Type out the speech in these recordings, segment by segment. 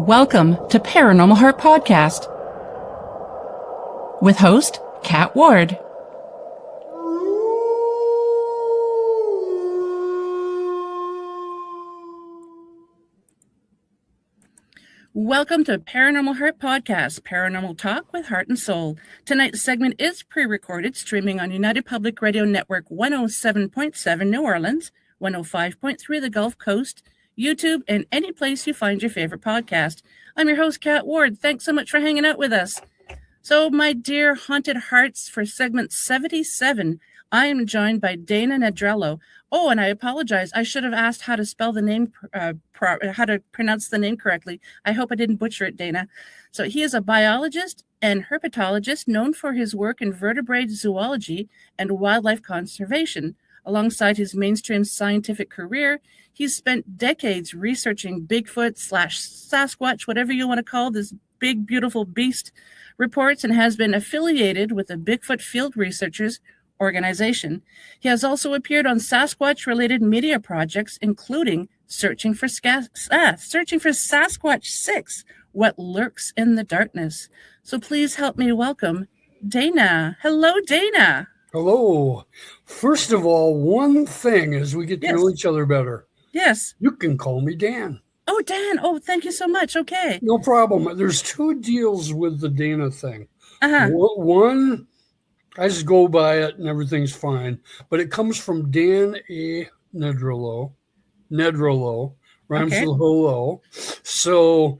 Welcome to Paranormal Heart Podcast with host Kat Ward. Welcome to Paranormal Heart Podcast, paranormal talk with heart and soul. Tonight's segment is pre-recorded, streaming on United Public Radio Network 107.7 New Orleans, 105.3 the Gulf Coast, YouTube, and any place you find your favorite podcast. I'm your host, Kat Ward. Thanks so much for hanging out with us. So, my dear Haunted Hearts, for segment 77, I am joined by Dana Nedrelo. Oh, and I apologize. I should have asked how to spell the name, how to pronounce the name correctly. I hope I didn't butcher it, Dana. So he is a biologist and herpetologist known for his work in vertebrate zoology and wildlife conservation. Alongside his mainstream scientific career, he's spent decades researching Bigfoot / Sasquatch, whatever you want to call this big, beautiful beast, reports, and has been affiliated with the Bigfoot Field Researchers organization. He has also appeared on Sasquatch-related media projects, including Searching for Sasquatch 6, What Lurks in the Darkness. So please help me welcome Dana. Hello, Dana. Hello. First of all, one thing as we get to know each other better. Yes. You can call me Dan. Oh, Dan. Oh, thank you so much. Okay. No problem. There's two deals with the Dana thing. Uh-huh. One, I just go by it and everything's fine. But it comes from Dan A. Nedrelo. Nedrelo. Rhymes with hello. So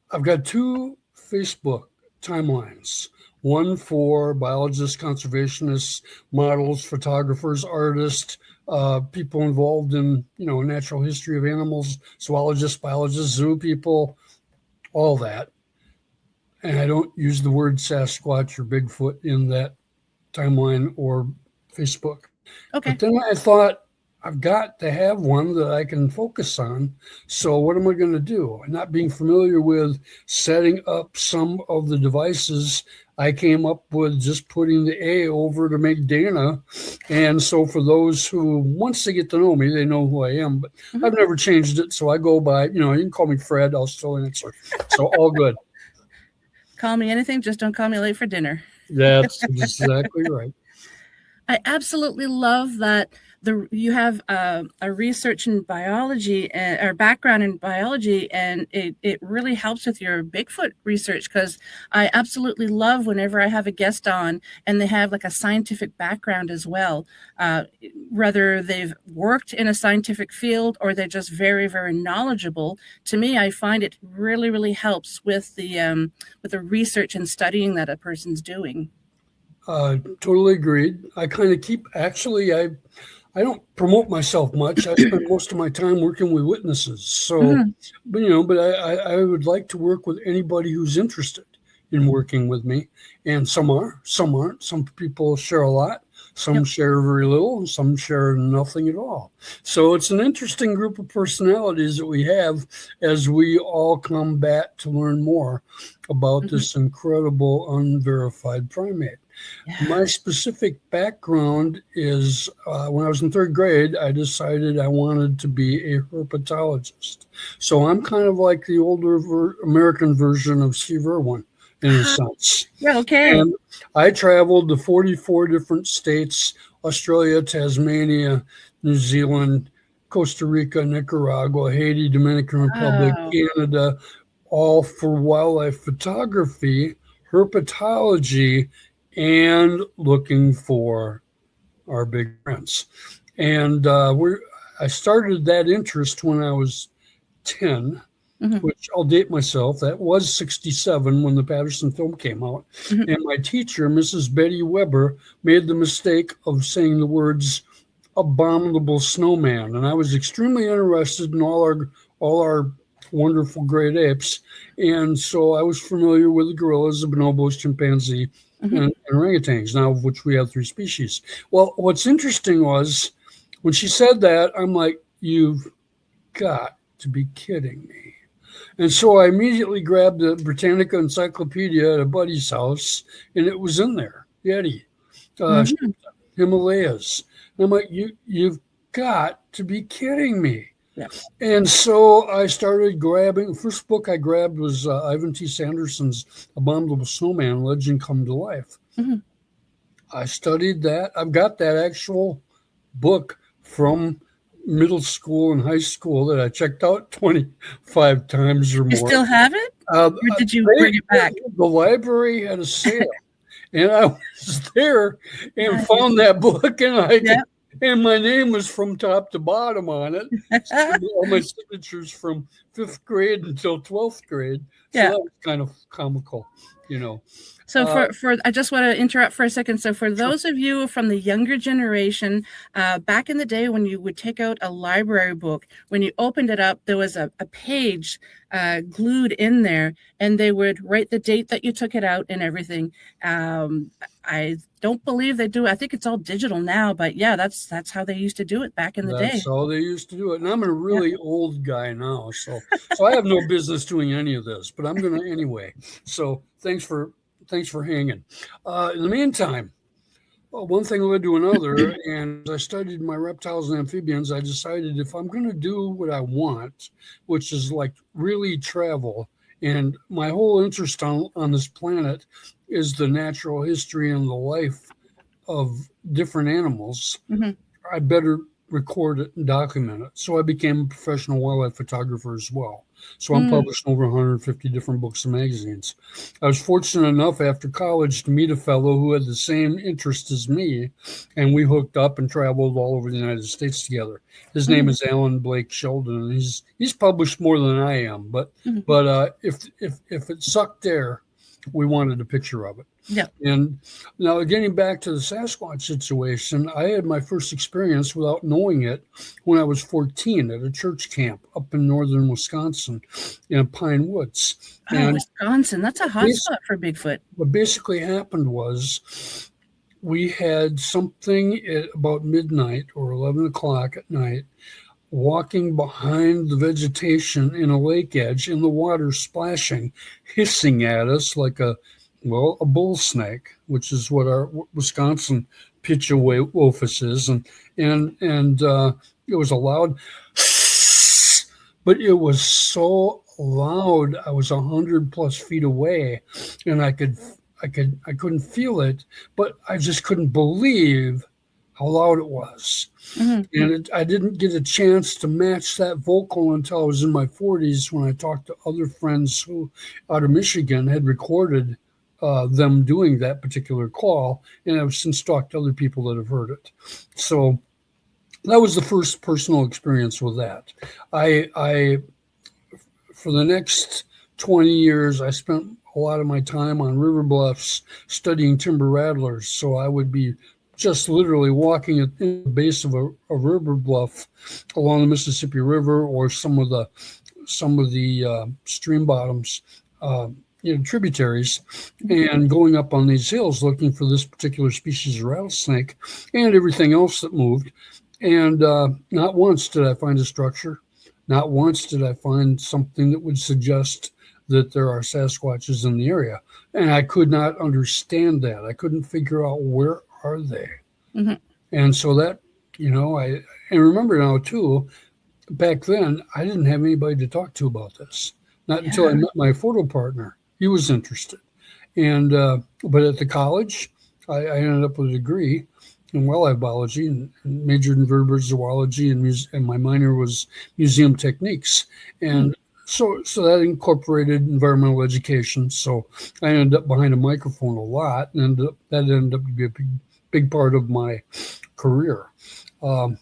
I've got two Facebook timelines. One for biologists, conservationists, models, photographers, artists, people involved in, natural history of animals, zoologists, biologists, zoo people, all that. And I don't use the word Sasquatch or Bigfoot in that timeline or Facebook. Okay. But then I thought, I've got to have one that I can focus on. So what am I going to do? Not being familiar with setting up some of the devices, I came up with just putting the A over to make Dana. And so for those who, once they get to know me, they know who I am. But I've never changed it. So I go by, you can call me Fred. I'll still answer. So all good. Call me anything. Just don't call me late for dinner. That's exactly right. I absolutely love that you have a research in biology or background in biology, and it really helps with your Bigfoot research, because I absolutely love whenever I have a guest on and they have like a scientific background as well, whether they've worked in a scientific field or they're just very, very knowledgeable. To me, I find it really, really helps with the research and studying that a person's doing. Totally agreed. I kind of I don't promote myself much. I spend most of my time working with witnesses. So, but I would like to work with anybody who's interested in working with me. And some are, some aren't. Some people share a lot. Some share very little, and some share nothing at all. So it's an interesting group of personalities that we have as we all come back to learn more about this incredible unverified primate. Yeah. My specific background is when I was in third grade, I decided I wanted to be a herpetologist. So I'm kind of like the older American version of Steve Irwin in a sense. Yeah, okay. And I traveled to 44 different states: Australia, Tasmania, New Zealand, Costa Rica, Nicaragua, Haiti, Dominican Republic, Canada, all for wildlife photography, herpetology, and looking for our big friends. And I started that interest when I was 10, which I'll date myself. That was 67 when the Patterson film came out. And my teacher, Mrs. Betty Weber, made the mistake of saying the words abominable snowman. And I was extremely interested in all our wonderful great apes. And so I was familiar with the gorillas, the bonobos, chimpanzee, and orangutans, now of which we have 3 species. Well, what's interesting was when she said that, I'm like, you've got to be kidding me. And so I immediately grabbed the Britannica Encyclopedia at a buddy's house, and it was in there, Yeti, Himalayas. And I'm like, you've got to be kidding me. Yeah. And so I started grabbing. The first book I grabbed was Ivan T. Sanderson's Abominable Snowman, Legend Come to Life. Mhm. I studied that. I've got that actual book from middle school and high school that I checked out 25 times or You more. still have it? Or did you bring it back? The library had a sale, and I was there and Nice. found that book, and Yep. and my name was from top to bottom on it. All my signatures from 5th grade until 12th grade. So Yeah. that was kind of comical, you know. So for I just want to interrupt for a second. So for those of you from the younger generation, back in the day when you would take out a library book, when you opened it up, there was a page glued in there, and they would write the date that you took it out and everything. I don't believe they do. I think it's all digital now, but yeah, that's how they used to do it back in the day. That's how they used to do it. And I'm a really old guy now, so I have no business doing any of this, but I'm going to anyway. So thanks for hanging. In the meantime, one thing led to another, and as I studied my reptiles and amphibians, I decided if I'm going to do what I want, which is like really travel, and my whole interest on this planet is the natural history and the life of different animals, I better record it and document it. So I became a professional wildlife photographer as well. So I'm published in over 150 different books and magazines. I was fortunate enough after college to meet a fellow who had the same interest as me, and we hooked up and traveled all over the United States together. His name is Alan Blake Sheldon, and he's published more than I am. But if it sucked there, we wanted a picture of it. Yeah. And now getting back to the Sasquatch situation, I had my first experience without knowing it when I was 14 at a church camp up in northern Wisconsin in Pine Woods. Oh, and Wisconsin, that's a hot spot for Bigfoot. What basically happened was we had something at about midnight or 11 o'clock at night walking behind the vegetation in a lake edge in the water splashing, hissing at us like a bull snake, which is what our Wisconsin Pichawofus is. And it was a loud, but it was so loud. I was 100+ feet away and I couldn't feel it, but I just couldn't believe how loud it was. And I didn't get a chance to match that vocal until I was in my 40s when I talked to other friends who out of Michigan had recorded them doing that particular call, and I've since talked to other people that have heard it. So that was the first personal experience with that. I for the next 20 years, I spent a lot of my time on river bluffs studying timber rattlers. So I would be just literally walking at the base of a river bluff along the Mississippi River or some of the stream bottoms, tributaries, and going up on these hills looking for this particular species of rattlesnake and everything else that moved. And not once did I find a structure. Not once did I find something that would suggest that there are Sasquatches in the area. And I could not understand that. I couldn't figure out where are they. And so that, I remember now too, back then, I didn't have anybody to talk to about this. Not until I met my photo partner. He was interested. And but at the college, I ended up with a degree in wildlife biology and majored in vertebrate zoology, and my minor was museum techniques. And so that incorporated environmental education. So I ended up behind a microphone a lot, and that ended up to be a big part of my career. And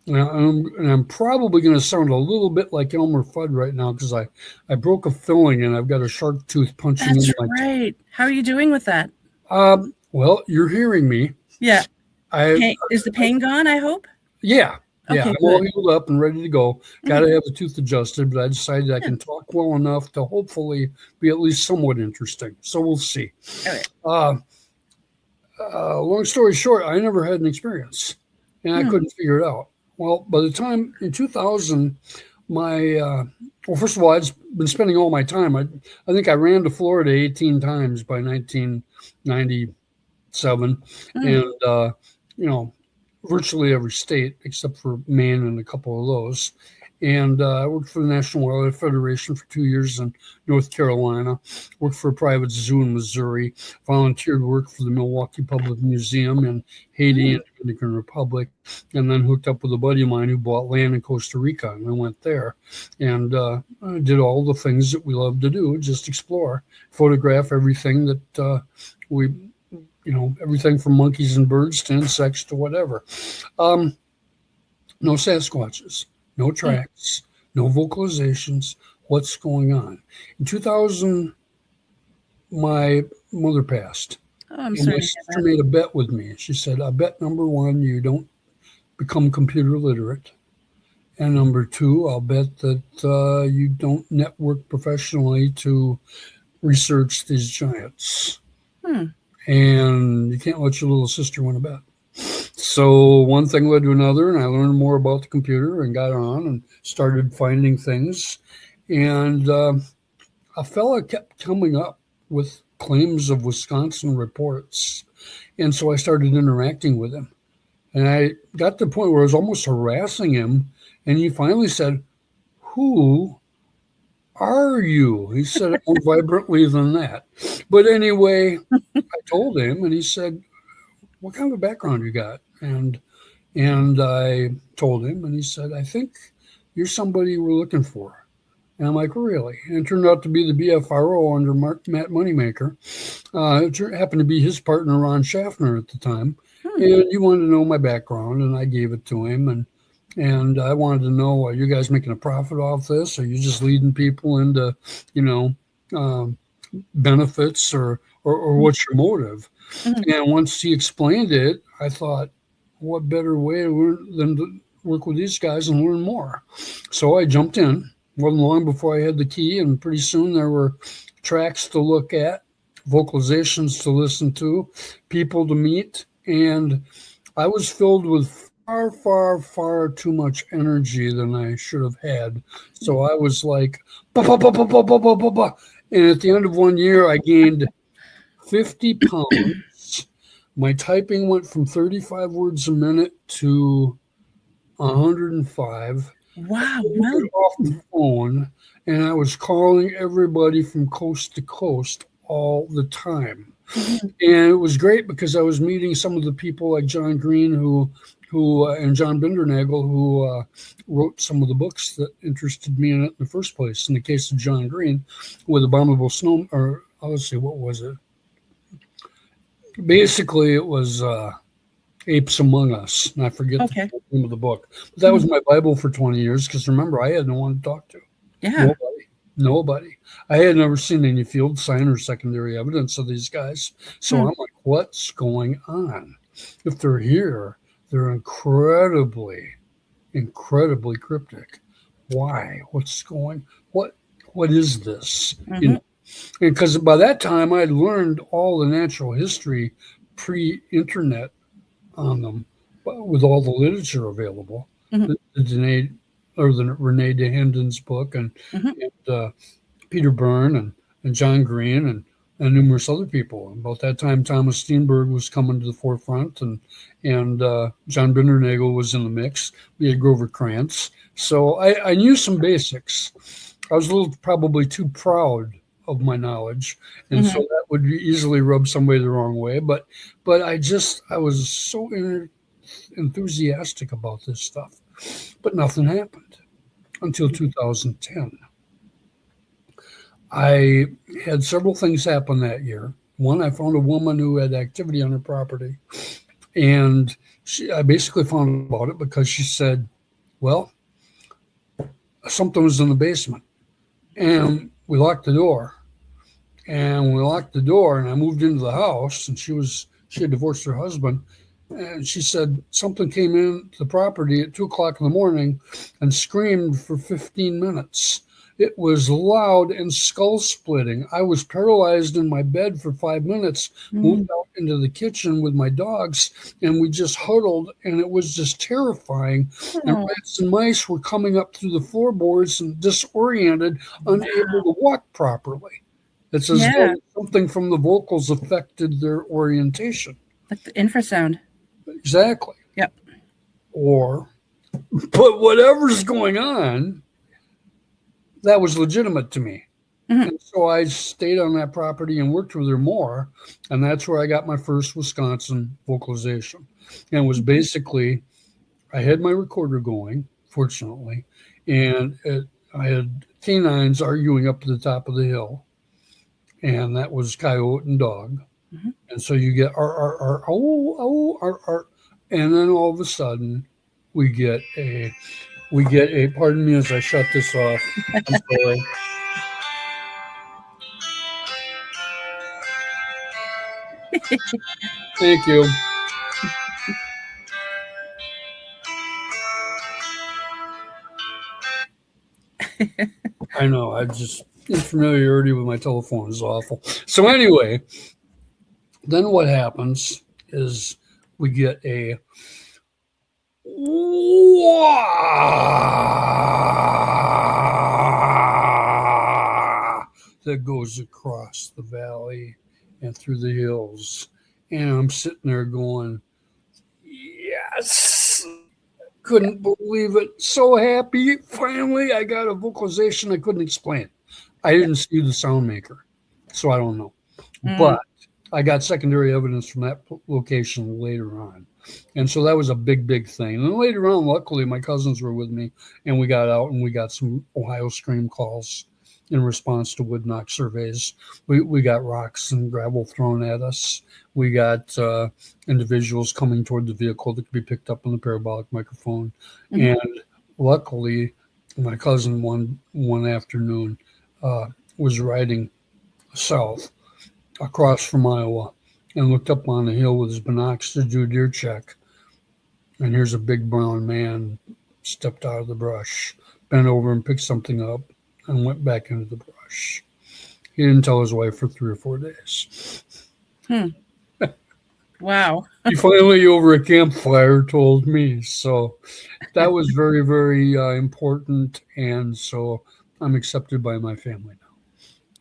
I'm probably going to sound a little bit like Elmer Fudd right now because I broke a filling and I've got a shark tooth punching in my right. How are you doing with that? Well, you're hearing me. Yeah. Is the pain gone, I hope? Yeah. Okay, I'm all healed up and ready to go. Got to have the tooth adjusted, but I decided I can talk well enough to hopefully be at least somewhat interesting. So we'll see. Okay. Long story short, I never had an experience, and I couldn't figure it out. Well, by the time in 2000, first of all, I'd been spending all my time. I think I ran to Florida 18 times by 1997, and virtually every state except for Maine and a couple of those. And I worked for the National Wildlife Federation for 2 years in North Carolina, worked for a private zoo in Missouri, volunteered work for the Milwaukee Public Museum in Haiti and Dominican Republic, and then hooked up with a buddy of mine who bought land in Costa Rica, and I went there and I did all the things that we love to do, just explore, photograph everything that everything from monkeys and birds to insects to whatever. No Sasquatches, no tracks, no vocalizations. What's going on? In 2000, my mother passed. Oh, I'm and sorry my to hear sister that. made a bet with me. She said, I bet number one, you don't become computer literate. And number two, I'll bet that you don't network professionally to research these giants. And you can't let your little sister win a bet. So one thing led to another, and I learned more about the computer and got on and started finding things. And a fella kept coming up with claims of Wisconsin reports. And so I started interacting with him. And I got to the point where I was almost harassing him. And he finally said, "Who are you?" He said it more vibrantly than that. But anyway, I told him, and he said, "What kind of a background you got?" And I told him, and he said, "I think you're somebody we're looking for." And I'm like, "Really?" And it turned out to be the BFRO under Matt Moneymaker. It happened to be his partner, Ron Schaffner, at the time. And he wanted to know my background, and I gave it to him. And I wanted to know, are you guys making a profit off this? Are you just leading people into, benefits, or what's your motive? And once he explained it, I thought, what better way than to work with these guys and learn more? So I jumped in. Wasn't long before I had the key, and pretty soon there were tracks to look at, vocalizations to listen to, people to meet, and I was filled with far, far, far too much energy than I should have had. So I was like, bah, bah, bah, bah, bah, bah, bah, bah, bah. And at the end of 1 year, I gained 50 pounds. My typing went from 35 words a minute to 105. Wow. Well, off the phone, and I was calling everybody from coast to coast all the time. And it was great because I was meeting some of the people like John Green, who and John Bindernagel, who wrote some of the books that interested me in it in the first place. In the case of John Green, with Abominable Snow, or let's see, what was it? Basically, it was Apes Among Us, and I forget the name of the book. But that was my Bible for 20 years, because remember, I had no one to talk to. Yeah. Nobody. I had never seen any field sign or secondary evidence of these guys. So I'm like, what's going on? If they're here, they're incredibly cryptic. Why? What's going? What is this? Because by that time I'd learned all the natural history pre-internet on them, with all the literature available. The Renee DeHenden's book, and Peter Byrne and John Green and numerous other people. And about that time, Thomas Steenberg was coming to the forefront, and John Bindernagel was in the mix. We had Grover Krantz. So I knew some basics. I was a little probably too proud of my knowledge, and so that would easily rub somebody the wrong way. But I was so enthusiastic about this stuff. But nothing happened until 2010. I had several things happen that year. One, I found a woman who had activity on her property, and I basically found out about it because she said, well, something was in the basement, and we locked the door. And I moved into the house, and she had divorced her husband. And she said something came into the property at 2:00 in the morning and screamed for 15 minutes. It was loud and skull splitting. I was paralyzed in my bed for 5 minutes, moved out into the kitchen with my dogs, and we just huddled, and it was just terrifying. And rats and mice were coming up through the floorboards and disoriented, unable to walk properly. It's as though something from the vocals affected their orientation. Like the infrasound. Exactly. Yep. Or But whatever's going on, that was legitimate to me. Mhm. And so I stayed on that property and worked with her more. And that's where I got my first Wisconsin vocalization. And it was basically, I had my recorder going, fortunately, and I had canines arguing up to the top of the hill. And that was coyote and dog. Mhm. And so you get and then all of a sudden we get a pardon me as I shut this off. I'm sorry. Thank you. I know. I just infamiliarity with my telephone is awful. So anyway, then what happens is we get a that goes across the valley and through the hills. And I'm sitting there going, yes, couldn't believe it. So happy. Finally, I got a vocalization I couldn't explain. I didn't see the sound maker, so I don't know. But I got secondary evidence from that location later on. And so that was a big, big thing. And then later on, luckily, my cousins were with me, and we got out and we got some Ohio Scream calls in response to wood knock surveys. We got rocks and gravel thrown at us. We got individuals coming toward the vehicle that could be picked up on the parabolic microphone. Mhm. And luckily, my cousin one afternoon was riding south across from Iowa and looked up on the hill with his binocs to do a deer check. And here's a big brown man stepped out of the brush, bent over and picked something up and went back into the brush. He didn't tell his wife for 3 or 4 days. Wow. He finally, over a campfire, told me. So that was very, very important. And so I'm accepted by my family now.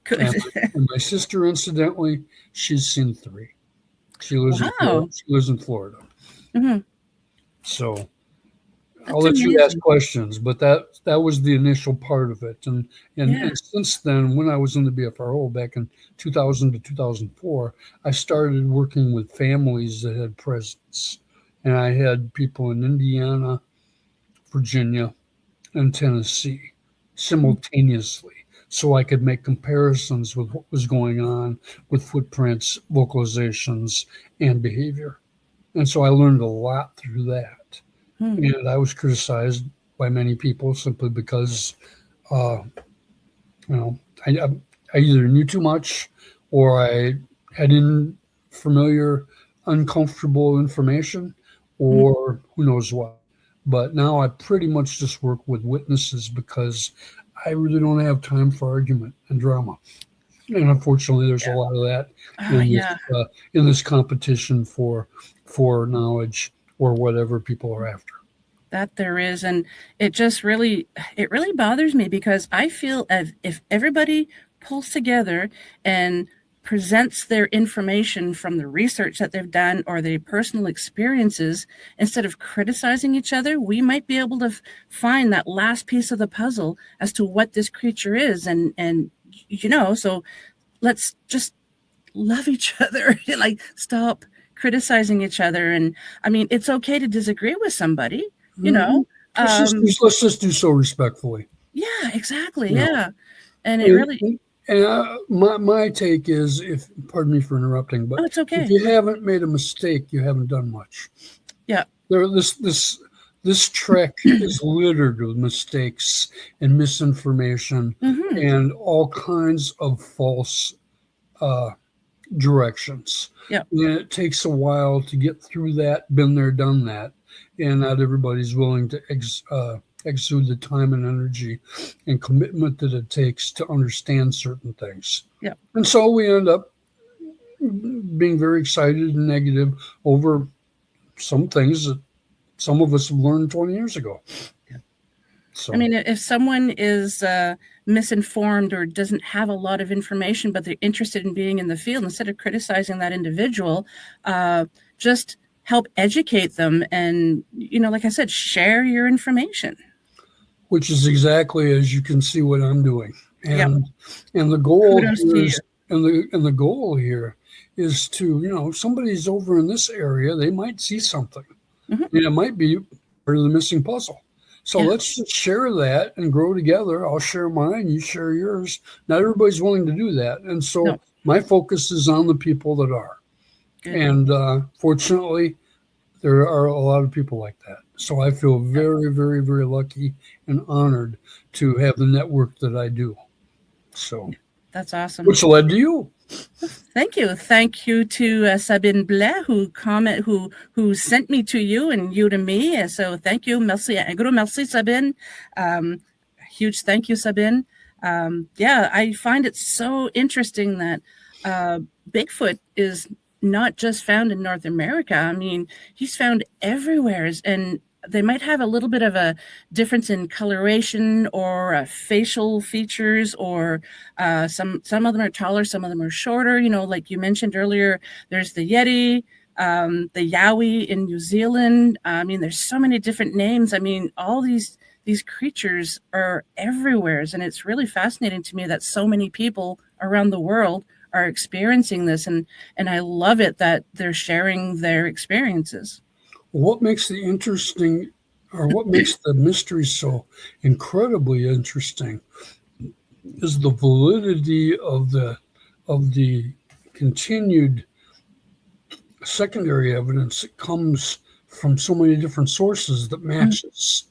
Good. And my sister, incidentally, she's seen 3. She lives in Florida. Wow. She lives in Florida. Mhm. So That's I'll let you ask amazing. questions, but that was the initial part of it. And Yeah. since then, when I was in the BFRO back in 2000 to 2004, I started working with families that had presence. And I had people in Indiana, Virginia, and Tennessee simultaneously. So I could make comparisons with what was going on with footprints, vocalizations, and behavior. And so I learned a lot through that. Hmm. And I was criticized by many people simply because, uh, you know, I either knew too much or I had unfamiliar, uncomfortable information, Hmm. or who knows what. But now I pretty much just work with witnesses because I really don't have time for argument and drama. And unfortunately, there's a lot of that Oh, yeah. in this competition for knowledge or whatever people are after. That there is, and it really bothers me because I feel as if everybody pulls together and presents their information from the research that they've done or their personal experiences instead of criticizing each other, we might be able to find that last piece of the puzzle as to what this creature is. And so let's just love each other. Like, stop criticizing each other. And I mean, it's okay to disagree with somebody, you know. Let's just do so respectfully. Yeah, exactly. You know. Yeah. And it really, And my take is, if pardon me for interrupting, but it's okay. if you haven't made a mistake, you haven't done much. Yeah. This trek is littered with mistakes and misinformation and all kinds of false directions. Yeah. And it takes a while to get through that. Been there, done that, and not everybody's willing to exude the time and energy and commitment that it takes to understand certain things. Yeah. And so we end up being very excited and negative over some things that some of us have learned 20 years ago. So, I mean, if someone is misinformed or doesn't have a lot of information, but they're interested in being in the field, instead of criticizing that individual, just help educate them and, like I said, share your information. Which is exactly, as you can see, what I'm doing. And the goal Kudos here to is, and the goal here is to, if somebody's over in this area, they might see something. Mm-hmm. And it might be part of the missing puzzle. So let's just share that and grow together. I'll share mine, you share yours. Not everybody's willing to do that. And so my focus is on the people that are. Good. And fortunately, there are a lot of people like that. So I feel very, very, very lucky and honored to have the network that I do. So that's awesome. Which led to you. Thank you. Thank you to Sabine Blais who sent me to you and you to me. So thank you. Merci. Un gros merci, Sabine. Huge thank you, Sabine. I find it so interesting that Bigfoot is not just found in North America. I mean, he's found everywhere, and they might have a little bit of a difference in coloration or facial features, or some of them are taller, some of them are shorter. Like you mentioned earlier, there's the Yeti, the Yowie in New Zealand. I mean, there's so many different names. I mean, all these creatures are everywhere, and it's really fascinating to me that so many people around the world are experiencing this, and I love it that they're sharing their experiences. What makes the mystery so incredibly interesting is the validity of the continued secondary evidence that comes from so many different sources that matches.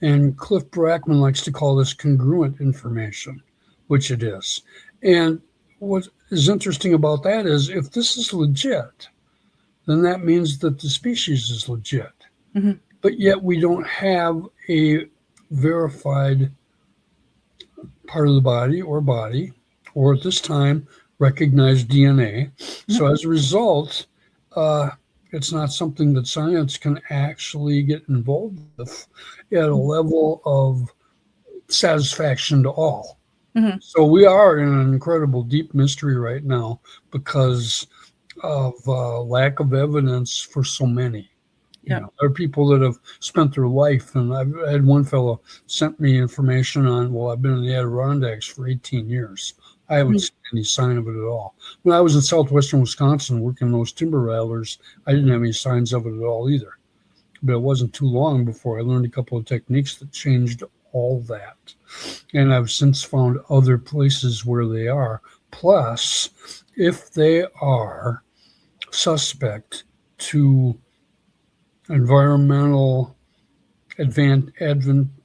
Mm-hmm. And Cliff Brackman likes to call this congruent information, which it is. And what is interesting about that is if this is legit, then that means that the species is legit. Mm-hmm. But yet we don't have a verified part of the body, or at this time, recognized DNA. Mm-hmm. So as a result, it's not something that science can actually get involved with at a level of satisfaction to all. Mm-hmm. So we are in an incredible deep mystery right now because of lack of evidence for so many. There are people that have spent their life, and I've had one fellow sent me information on, I've been in the Adirondacks for 18 years. I haven't seen any sign of it at all. When I was in southwestern Wisconsin working those timber rattlers, I didn't have any signs of it at all either. But it wasn't too long before I learned a couple of techniques that changed all that. And I've since found other places where they are. Plus, if they are suspect to environmental advantages,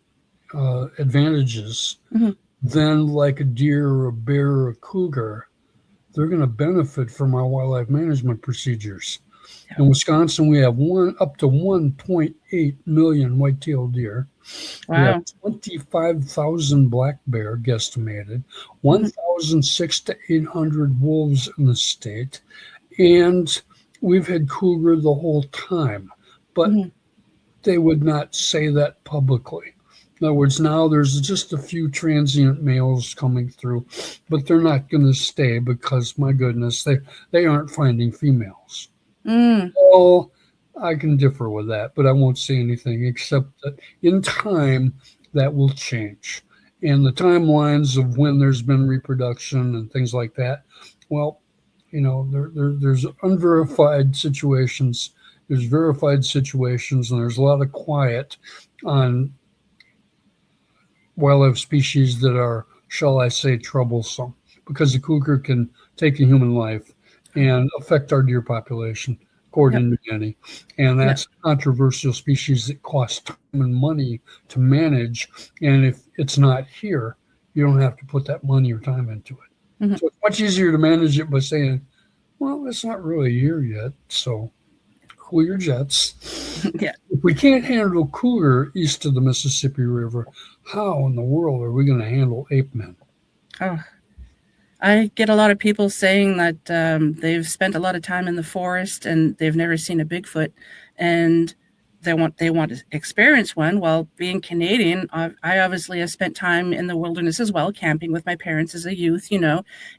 mm-hmm. then like a deer or a bear or a cougar, they're going to benefit from our wildlife management procedures. In Wisconsin, we have up to 1.8 million white-tailed deer. Wow. We have 25,000 black bear guesstimated, 1,600 to 800 wolves in the state, and we've had cougar the whole time, but they would not say that publicly. In other words, now there's just a few transient males coming through, but they're not going to stay because, my goodness, they aren't finding females. Well, I can differ with that, but I won't say anything except that in time that will change. And the timelines of when there's been reproduction and things like that, there's unverified situations, there's verified situations, and there's a lot of quiet on wildlife species that are, shall I say, troublesome, because the cougar can take a human life and affect our deer population, according to many. And that's a controversial species that costs time and money to manage. And if it's not here, you don't have to put that money or time into it. Mm-hmm. So it's much easier to manage it by saying, well, it's not really here yet, so cool your jets. If we can't handle cougar east of the Mississippi River, how in the world are we going to handle ape men? Oh, I get a lot of people saying that they've spent a lot of time in the forest and they've never seen a Bigfoot. And they want to experience one. Well, being Canadian, I obviously have spent time in the wilderness as well, camping with my parents as a youth,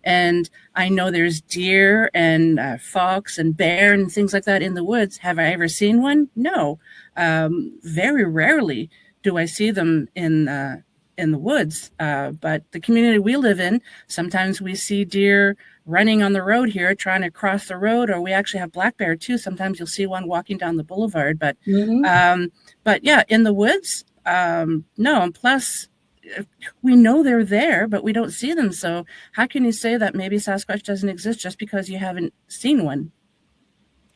and I know there's deer and fox and bear and things like that in the woods. Have I ever seen one? No. Very rarely do I see them in the woods. But the community we live in, sometimes we see deer running on the road here, trying to cross the road, or we actually have black bear too. Sometimes you'll see one walking down the boulevard, but yeah, in the woods, no. And plus, we know they're there, but we don't see them. So how can you say that maybe Sasquatch doesn't exist just because you haven't seen one?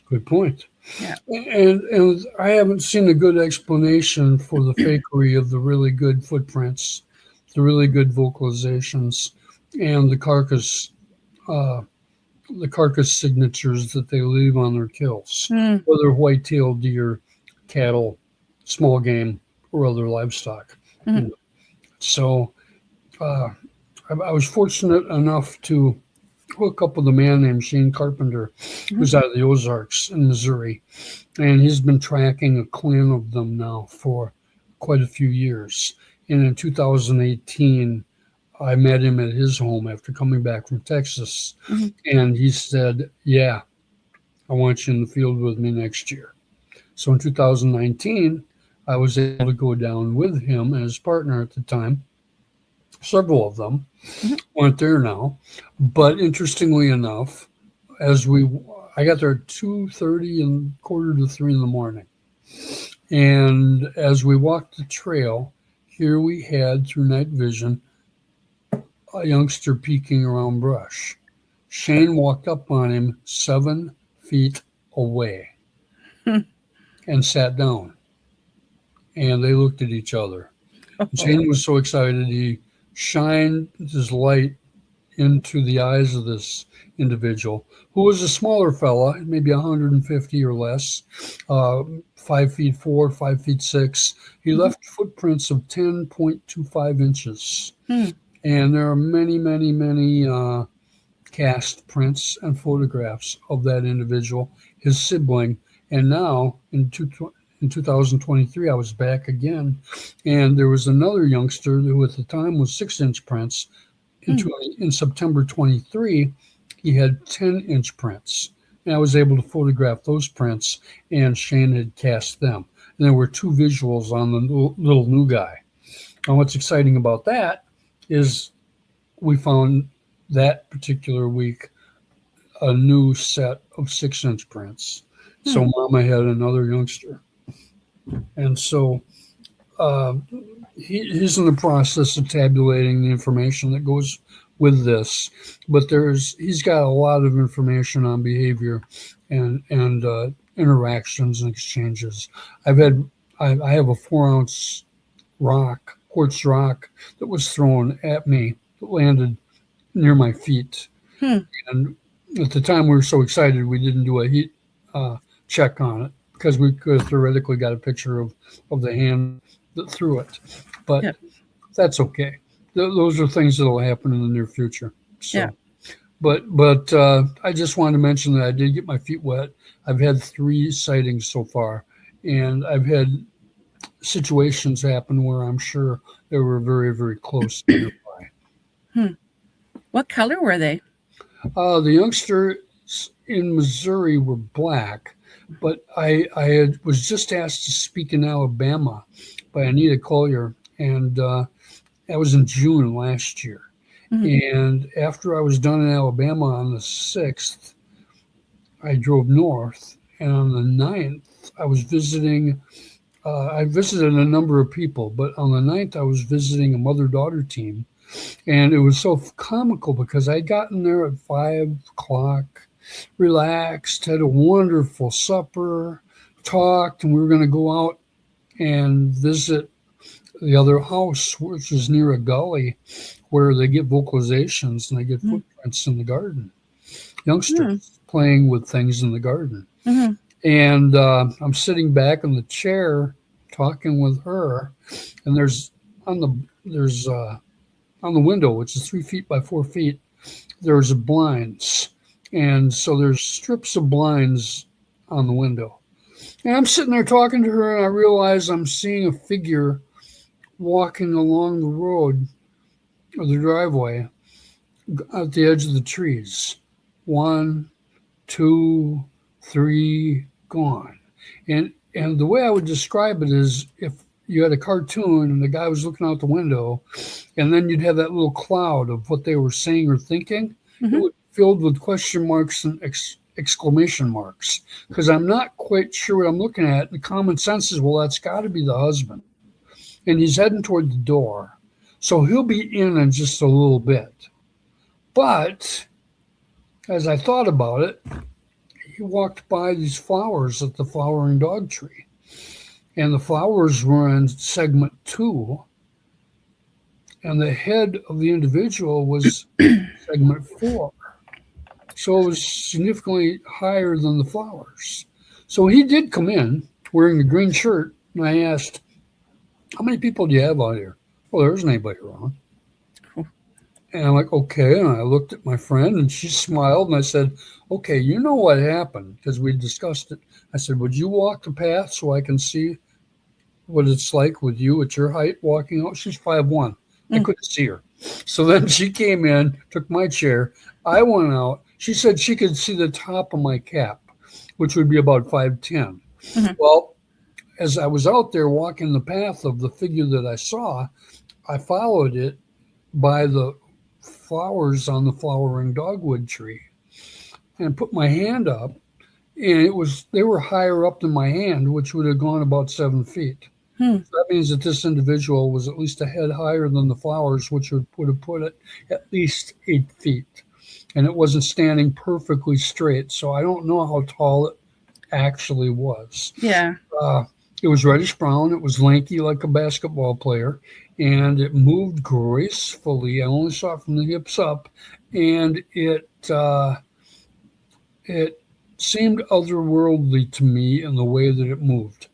Good point. Yeah. And I haven't seen a good explanation for the fakery of the really good footprints, the really good vocalizations, and the carcass signatures that they leave on their kills, whether white-tailed deer, cattle, small game, or other livestock. So I was fortunate enough to hook up with a man named Shane Carpenter, who's out of the Ozarks in Missouri, and he's been tracking a clan of them now for quite a few years. And in 2018, I met him at his home after coming back from Texas, and he said, "Yeah, I want you in the field with me next year." So in 2019, I was able to go down with him and his partner at the time. Several of them aren't there now, but interestingly enough, I got there at 2:30 and 2:45 in the morning, and as we walked the trail, here we had through night vision a youngster peeking around brush. Shane walked up on him 7 feet away and sat down, and they looked at each other. Shane was so excited he shined his light into the eyes of this individual, who was a smaller fella, maybe 150 or less, 5'4", 5'6". He left footprints of 10.25 inches. And there are many, many, many cast prints and photographs of that individual, his sibling. And now in 2023, I was back again, and there was another youngster who at the time was 6-inch prints. In September 23, he had 10-inch prints, and I was able to photograph those prints, and Shane had cast them. And there were 2 visuals on the little new guy. And what's exciting about that is we found that particular week a new set of 6-inch prints. So Mama had another youngster. And so he's in the process of tabulating the information that goes with this, but he's got a lot of information on behavior and interactions and exchanges. I have a 4-ounce quartz rock that was thrown at me that landed near my feet. And at the time we were so excited we didn't do a heat check on it, because we could have theoretically got a picture of the hand that threw it. But that's okay. Those are things that will happen in the near future. So, but I just wanted to mention that I did get my feet wet. I've had 3 sightings so far, and I've had situations happen where I'm sure they were very, very close nearby. What color were they? The youngsters in Missouri were black, but I was just asked to speak in Alabama by Anita Collier, and that was in June last year. And after I was done in Alabama on the 6th, I drove north, and on the 9th, I was visiting. I visited a number of people, but on the 9th, I was visiting a mother-daughter team, and it was so comical because I'd gotten there at 5 o'clock, relaxed, had a wonderful supper, talked, and we were going to go out and visit the other house, which is near a gully where they get vocalizations and they get footprints in the garden. Youngsters playing with things in the garden. And I'm sitting back in the chair talking with her, and there's on the window, which is 3 feet by 4 feet, there's blinds. And so there's strips of blinds on the window. And I'm sitting there talking to her, and I realize I'm seeing a figure walking along the road or the driveway at the edge of the trees. 1, 2, 3, gone. And the way I would describe it is if you had a cartoon and the guy was looking out the window, and then you'd have that little cloud of what they were saying or thinking. It would be filled with question marks and exclamation marks, because I'm not quite sure what I'm looking at. The common sense is, well, that's got to be the husband. And he's heading toward the door. So he'll be in just a little bit. But as I thought about it, he walked by these flowers at the flowering dog tree. And the flowers were in segment 2. And the head of the individual was segment 4. So it was significantly higher than the flowers. So he did come in wearing a green shirt, and I asked, how many people do you have out here? Well, there isn't anybody around. And I'm like, okay. And I looked at my friend, and she smiled, and I said, okay, you know what happened, because we discussed it. I said, would you walk the path so I can see what it's like with you at your height walking out? She's 5'1". I couldn't see her. So then she came in, took my chair. I went out. She said she could see the top of my cap, which would be about 5'10". Well, as I was out there walking the path of the figure that I saw, I followed it by the flowers on the flowering dogwood tree and put my hand up, and they were higher up than my hand, which would have gone about 7 feet. So that means that this individual was at least a head higher than the flowers, which would have put it at least 8 feet. And it wasn't standing perfectly straight. So I don't know how tall it actually was. Yeah. It was reddish brown. It was lanky like a basketball player. And it moved gracefully. I only saw it from the hips up. And it seemed otherworldly to me in the way that it moved.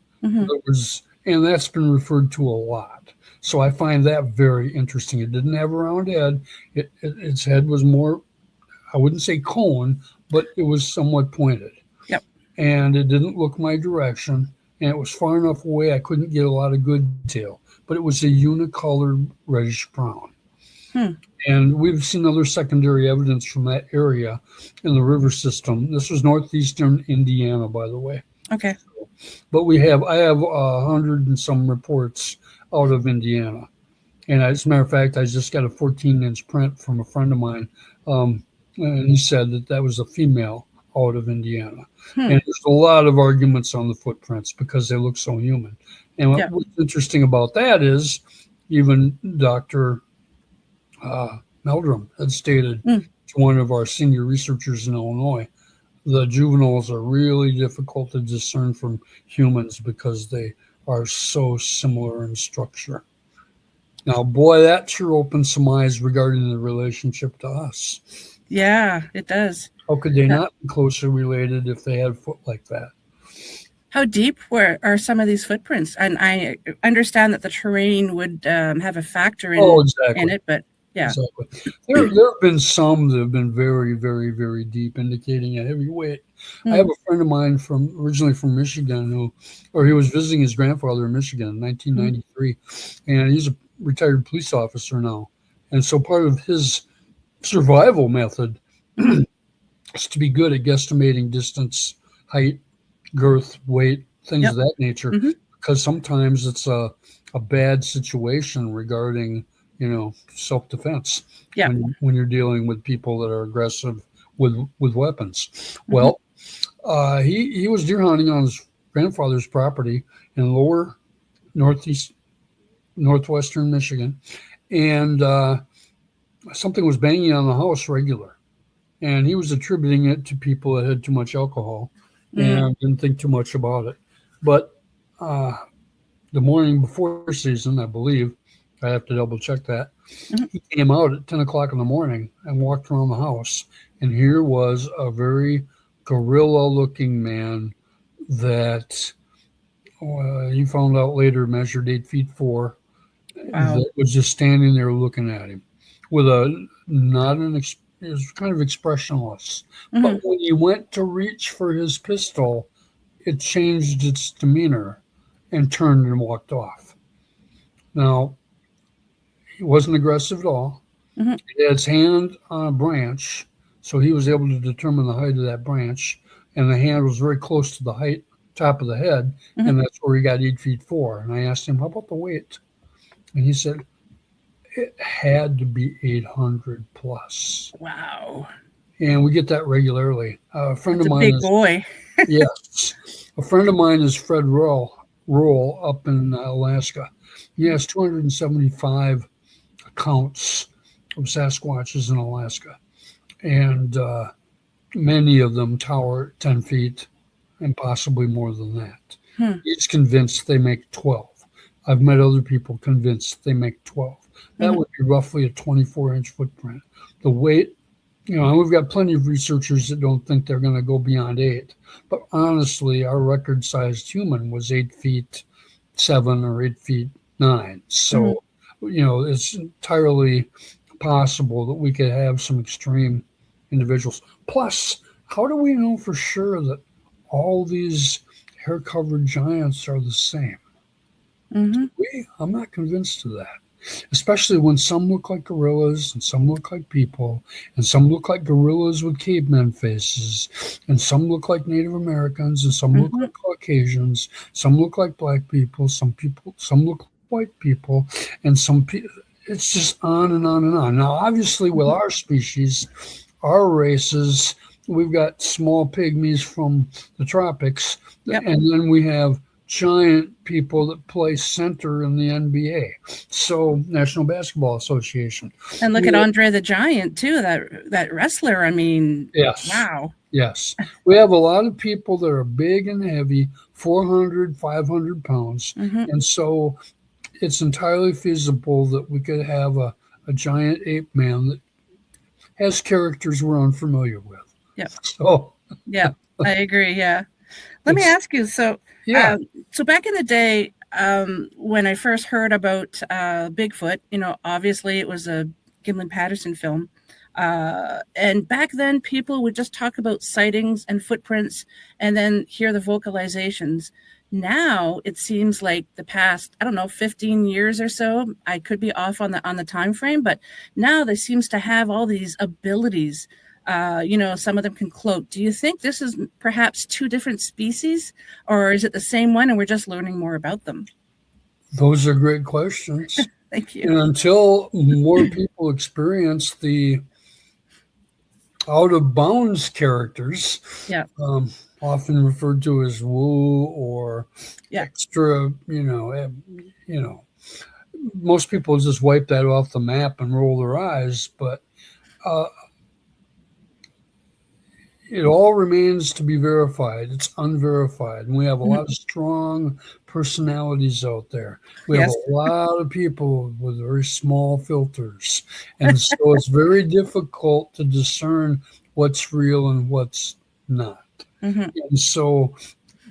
And that's been referred to a lot. So I find that very interesting. It didn't have a round head. Its head was more, I wouldn't say cone, but it was somewhat pointed. Yep. And it didn't look my direction. And it was far enough away I couldn't get a lot of good detail. But it was a unicolored reddish brown. And we've seen other secondary evidence from that area in the river system. This was northeastern Indiana, by the way. Okay. But I have 100 and some reports out of Indiana. And as a matter of fact, I just got a 14-inch print from a friend of mine. And he said that was a female out of Indiana. And there's a lot of arguments on the footprints because they look so human. And what's interesting about that is even Dr. Meldrum had stated to one of our senior researchers in Illinois, the juveniles are really difficult to discern from humans because they are so similar in structure. Now, boy, that sure opens some eyes regarding the relationship to us. Yeah, it does. How could they not be closely related if they had a foot like that? How deep are some of these footprints? And I understand that the terrain would have a factor in it, but yeah. Exactly. There have been some that have been very, very, very deep, indicating a heavy weight. I have a friend of mine originally from Michigan he was visiting his grandfather in Michigan in 1993, and he's a retired police officer now. And so part of his survival method is to be good at guesstimating distance, height, girth, weight, things of that nature, because sometimes it's a bad situation regarding self-defense when you're dealing with people that are aggressive with weapons. Well, he was deer hunting on his grandfather's property in lower northwestern Michigan, and something was banging on the house regular, and he was attributing it to people that had too much alcohol and didn't think too much about it. But the morning before season, I believe, I have to double check that. He came out at 10 o'clock in the morning and walked around the house. And here was a very gorilla looking man that he found out later measured 8 feet 4. Wow. That was just standing there looking at him with it was kind of expressionless. But when he went to reach for his pistol, it changed its demeanor and turned and walked off. Now, he wasn't aggressive at all. Mm-hmm. He had his hand on a branch, so he was able to determine the height of that branch, and the hand was very close to the top of the head, Mm-hmm. and that's where he got 8 feet 4. And I asked him, how about the weight? And he said, it had to be 800 plus. Wow. And we get that regularly. A friend That's of a mine big boy. yes. A friend of mine is Fred Roll up in Alaska. He has 275 accounts of Sasquatches in Alaska. And many of them tower 10 feet and possibly more than that. He's convinced they make 12. I've met other people convinced they make 12. That would be roughly a 24-inch footprint. The weight, and we've got plenty of researchers that don't think they're going to go beyond 8. But honestly, our record-sized human was 8 feet 7 or 8 feet 9. So, it's entirely possible that we could have some extreme individuals. Plus, how do we know for sure that all these hair-covered giants are the same? I'm not convinced of that, especially when some look like gorillas and some look like people, and some look like gorillas with caveman faces, and some look like Native Americans, and some look like Caucasians, some look like black people, some look like white people, and some people. It's just on and on and on. Now, obviously, with our species, our races, we've got small pygmies from the tropics, and then we have giant people that play center in the NBA. So, National Basketball Association. And look at Andre the Giant, too, that wrestler. I mean, yes. Wow. Yes. We have a lot of people that are big and heavy, 400, 500 pounds. And so it's entirely feasible that we could have a giant ape man that has characters we're unfamiliar with. Yeah. So. Yeah, I agree. Yeah. Let me ask you. So, so back in the day, when I first heard about Bigfoot, obviously it was a Gimlin Patterson film. And back then people would just talk about sightings and footprints and then hear the vocalizations. Now it seems like the past, 15 years or so, I could be off on the time frame, but now they seems to have all these abilities. Some of them can cloak. Do you think this is perhaps two different species, or is it the same one and we're just learning more about them? Those are great questions. Thank you. And until more people experience the out of bounds characters, often referred to as woo or extra, most people just wipe that off the map and roll their eyes, but it all remains to be verified. It's unverified. And we have a lot of strong personalities out there. We have a lot of people with very small filters. And so it's very difficult to discern what's real and what's not. And so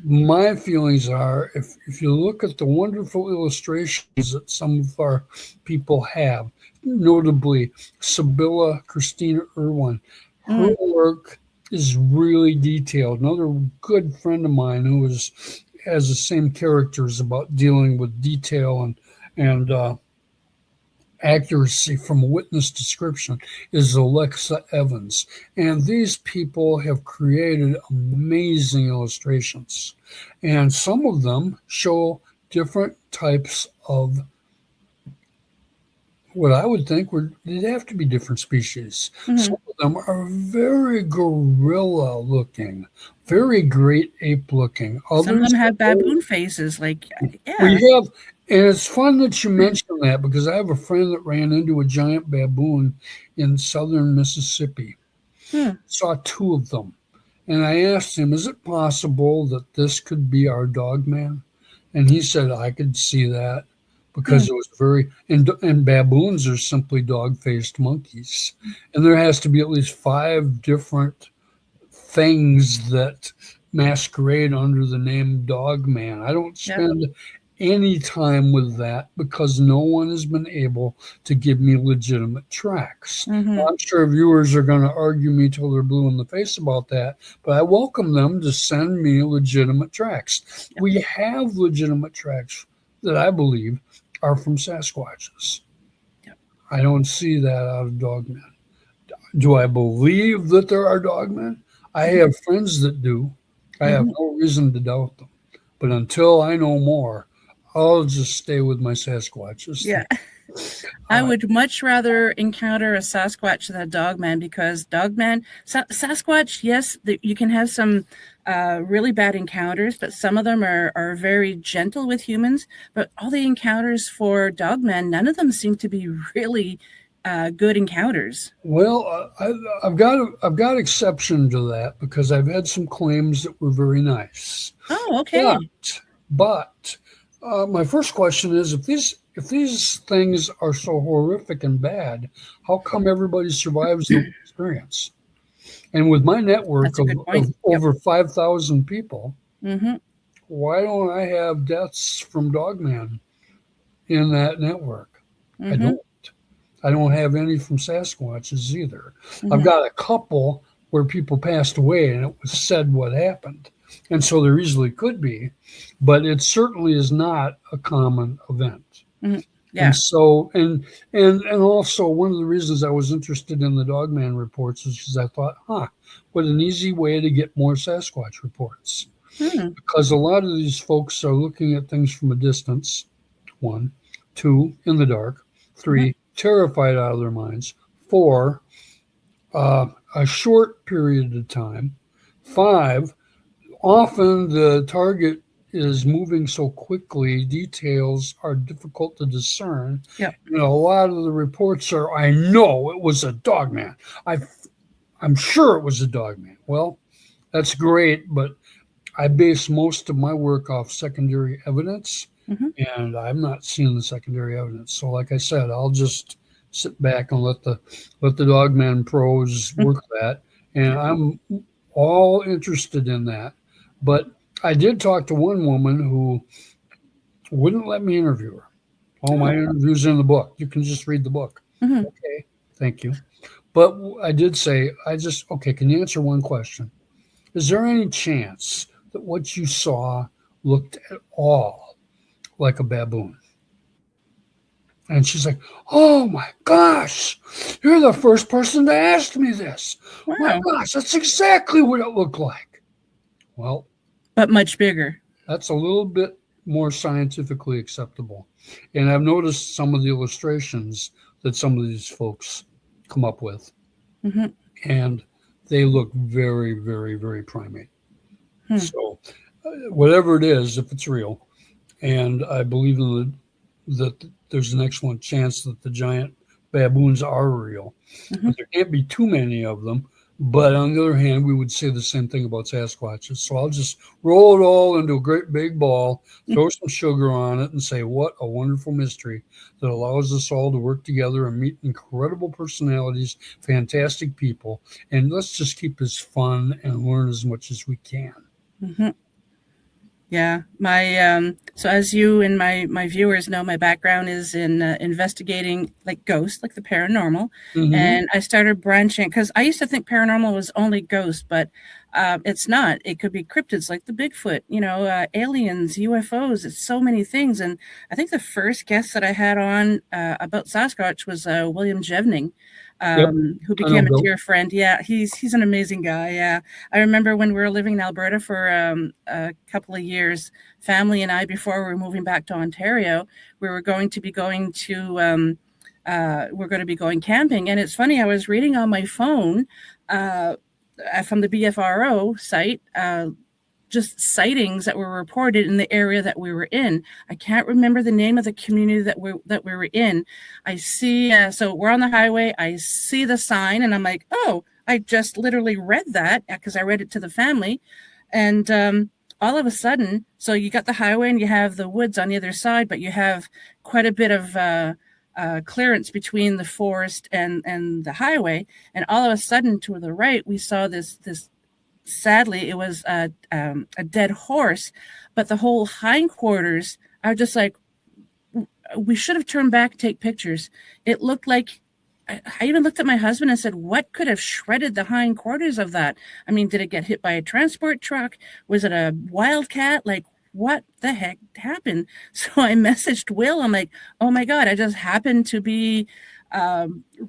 my feelings are, if you look at the wonderful illustrations that some of our people have, notably Sibylla Christina Irwin, her work is really detailed. Another good friend of mine who has the same characters about dealing with detail and accuracy from a witness description is Alexa Evans. And these people have created amazing illustrations. And some of them show different types of what I would think they'd have to be different species. Some of them are very gorilla looking, very great ape looking. Others, some of them have baboon faces. We have, and it's fun that you mention that because I have a friend that ran into a giant baboon in southern Mississippi. Saw 2 of them. And I asked him, is it possible that this could be our dog man? And he said, I could see that. Because it was and baboons are simply dog-faced monkeys. And there has to be at least 5 different things that masquerade under the name dog man. I don't spend any time with that because no one has been able to give me legitimate tracks. Mm-hmm. I'm sure viewers are going to argue me till they're blue in the face about that, but I welcome them to send me legitimate tracks. Yep. We have legitimate tracks that I believe are from Sasquatches. Yep. I don't see that out of dogmen. Do I believe that there are dogmen? I have friends that do. I have Mm-hmm. no reason to doubt them. But until I know more, I'll just stay with my Sasquatches Yeah. thing. I would much rather encounter a Sasquatch than a Dogman because Sasquatch, yes, you can have some really bad encounters, but some of them are very gentle with humans. But all the encounters for Dogman, none of them seem to be really good encounters. Well, I've got exception to that because I've had some claims that were very nice. Oh, okay. But my first question is if these things are so horrific and bad, how come everybody survives the experience? And with my network That's a good of point. Yep. over 5,000 people, Mm-hmm. why don't I have deaths from Dogman in that network? I Mm-hmm. don't. I don't have any from Sasquatches either. I've Mm-hmm. got a couple where people passed away and it was said what happened. And so there easily could be, but it certainly is not a common event. Mm-hmm. Yeah. And so, and also one of the reasons I was interested in the Dogman reports is because I thought, what an easy way to get more Sasquatch reports. Mm-hmm. Because a lot of these folks are looking at things from a distance, one, two, in the dark, three, terrified out of their minds, four, a short period of time, five, often the target is moving so quickly, details are difficult to discern. Yep. You know, a lot of the reports are, I know it was a dogman. I'm sure it was a dogman. Well, that's great, but I base most of my work off secondary evidence, Mm-hmm. and I'm not seeing the secondary evidence. So, like I said, I'll just sit back and let the Dogman pros work that, and I'm all interested in that. But I did talk to one woman who wouldn't let me interview her. All my interviews in the book. You can just read the book. Mm-hmm. Okay, thank you. But I did say, okay, can you answer one question? Is there any chance that what you saw looked at all like a baboon? And she's like, oh my gosh, you're the first person to ask me this. My Wow. gosh, that's exactly what it looked like. Well, But much bigger. that's a little bit more scientifically acceptable. And I've noticed some of the illustrations that some of these folks come up with. Mm-hmm. And they look very, very, very primate. Hmm. So, whatever it is, if it's real, and I believe that there's an excellent chance that the giant baboons are real. Mm-hmm. But there can't be too many of them. But on the other hand, we would say the same thing about Sasquatches. So I'll just roll it all into a great big ball, throw some sugar on it, and say, what a wonderful mystery that allows us all to work together and meet incredible personalities, fantastic people. And let's just keep this fun and learn as much as we can. Mm-hmm. Yeah, my so as you and my viewers know, my background is in investigating like ghosts, like the paranormal, and I started branching because I used to think paranormal was only ghosts, but it's not. It could be cryptids like the Bigfoot, aliens, UFOs. It's so many things, and I think the first guest that I had on about Sasquatch was William Jevning. Who became a dear friend. Yeah, he's an amazing guy. Yeah, I remember when we were living in Alberta for a couple of years, family and I, before we were moving back to Ontario, we were going to be going to we're going to be going camping. And it's funny, I was reading on my phone from the BFRO site. Just sightings that were reported in the area that we were in. I can't remember the name of the community that we were in. I see, so we're on the highway. I see the sign, and I'm like, oh, I just literally read that because I read it to the family, and all of a sudden, so you got the highway and you have the woods on the other side, but you have quite a bit of clearance between the forest and the highway, and all of a sudden, to the right, we saw this. Sadly, it was a dead horse, but the whole hindquarters I was just like, we should have turned back to take pictures. It looked like, I even looked at my husband and said, what could have shredded the hindquarters of that? I mean, did it get hit by a transport truck? Was it a wildcat? Like, what the heck happened? So I messaged Will. I'm like, oh my God, I just happened to be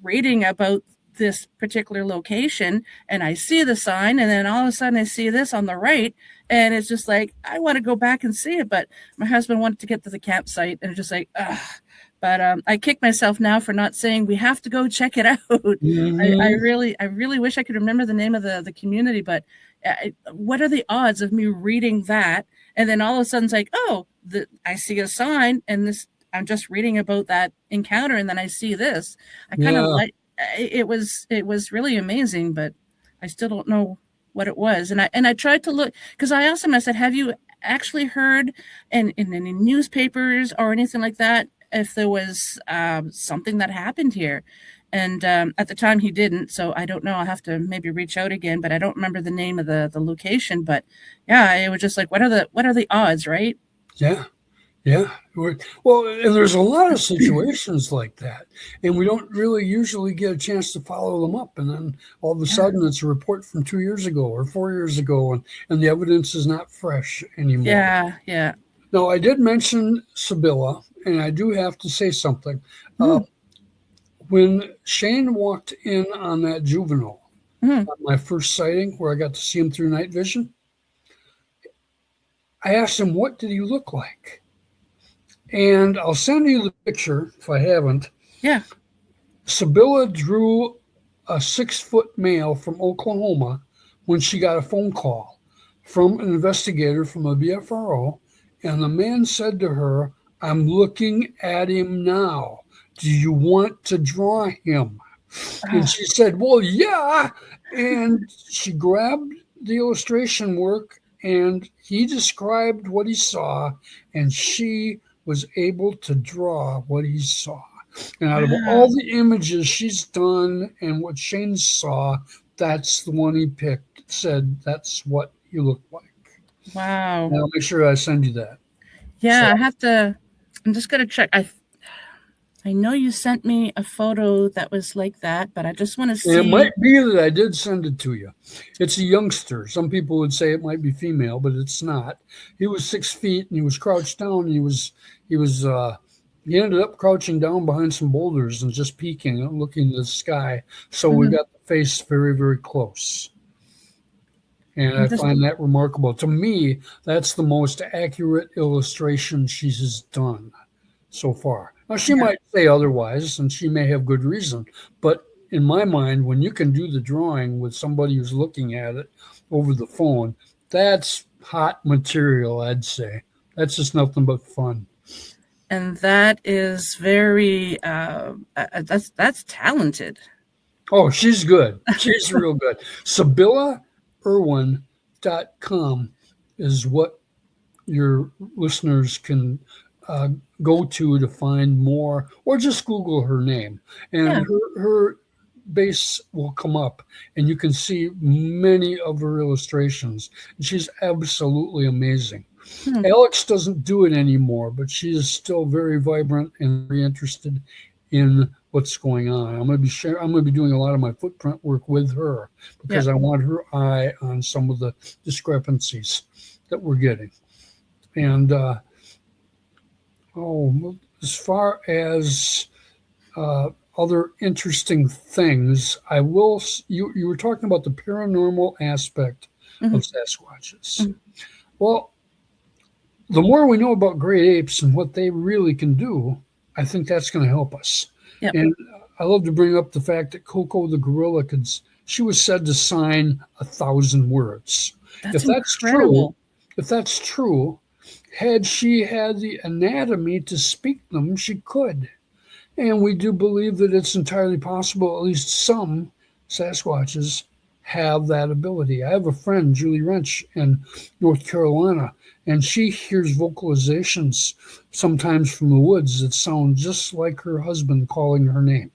reading about this particular location, and I see the sign, and then all of a sudden I see this on the right, and it's just like, I want to go back and see it, but my husband wanted to get to the campsite, and it's just like, ugh. But I kick myself now for not saying we have to go check it out. Mm-hmm. I really wish I could remember the name of the community, but what are the odds of me reading that, and then all of a sudden it's like, oh, I see a sign, and this, I'm just reading about that encounter, and then I see this. I kind of like it was really amazing, but I still don't know what it was. And I tried to look, because I asked him, I said, have you actually heard in any newspapers or anything like that if there was something that happened here? And at the time he didn't, so I don't know. I'll have to maybe reach out again, but I don't remember the name of the location. But yeah, it was just like, what are the odds, right? Yeah. Yeah. Well, and there's a lot of situations like that, and we don't really usually get a chance to follow them up. And then all of a sudden it's a report from 2 years ago or 4 years ago, and the evidence is not fresh anymore. Yeah. Yeah. Now, I did mention Sibylla, and I do have to say something. When Shane walked in on that juvenile, on my first sighting, where I got to see him through night vision, I asked him, what did he look like? And I'll send you the picture if I haven't. Yeah. Sibylla drew a 6-foot male from Oklahoma when she got a phone call from an investigator from a BFRO. And the man said to her, I'm looking at him now. Do you want to draw him? And she said, well, yeah. And she grabbed the illustration work, and he described what he saw, and she was able to draw what he saw. And out of all the images she's done and what Shane saw, that's the one he picked, said that's what you look like. Wow. And I'll make sure I send you that. Yeah, I have to, I'm just going to check. I know you sent me a photo that was like that, but I just want to see. It might be that I did send it to you. It's a youngster. Some people would say it might be female, but it's not. He was 6 feet, and he was crouched down. And he ended up crouching down behind some boulders and just peeking and looking to the sky. So we got the face very, very close. And I find that remarkable. To me, that's the most accurate illustration she's done so far. Now, she might say otherwise, and she may have good reason. But in my mind, when you can do the drawing with somebody who's looking at it over the phone, that's hot material, I'd say. That's just nothing but fun. And that is very, that's talented. Oh, she's good. She's real good. SibyllaIrwin.com is what your listeners can go to find more, or just Google her name, and her base will come up, and you can see many of her illustrations. She's absolutely amazing. Alex doesn't do it anymore, but she is still very vibrant and very interested in what's going on. I'm going to be doing a lot of my footprint work with her, because I want her eye on some of the discrepancies that we're getting. And as far as other interesting things, you were talking about the paranormal aspect of Sasquatches. Well, the more we know about great apes and what they really can do, I think that's going to help us. And I love to bring up the fact that Coco the gorilla she was said to sign 1,000 words. That's incredible. If that's true, had she had the anatomy to speak them, she could. And we do believe that it's entirely possible at least some Sasquatches have that ability. I have a friend, Julie Wrench, in North Carolina, and she hears vocalizations sometimes from the woods that sound just like her husband calling her name.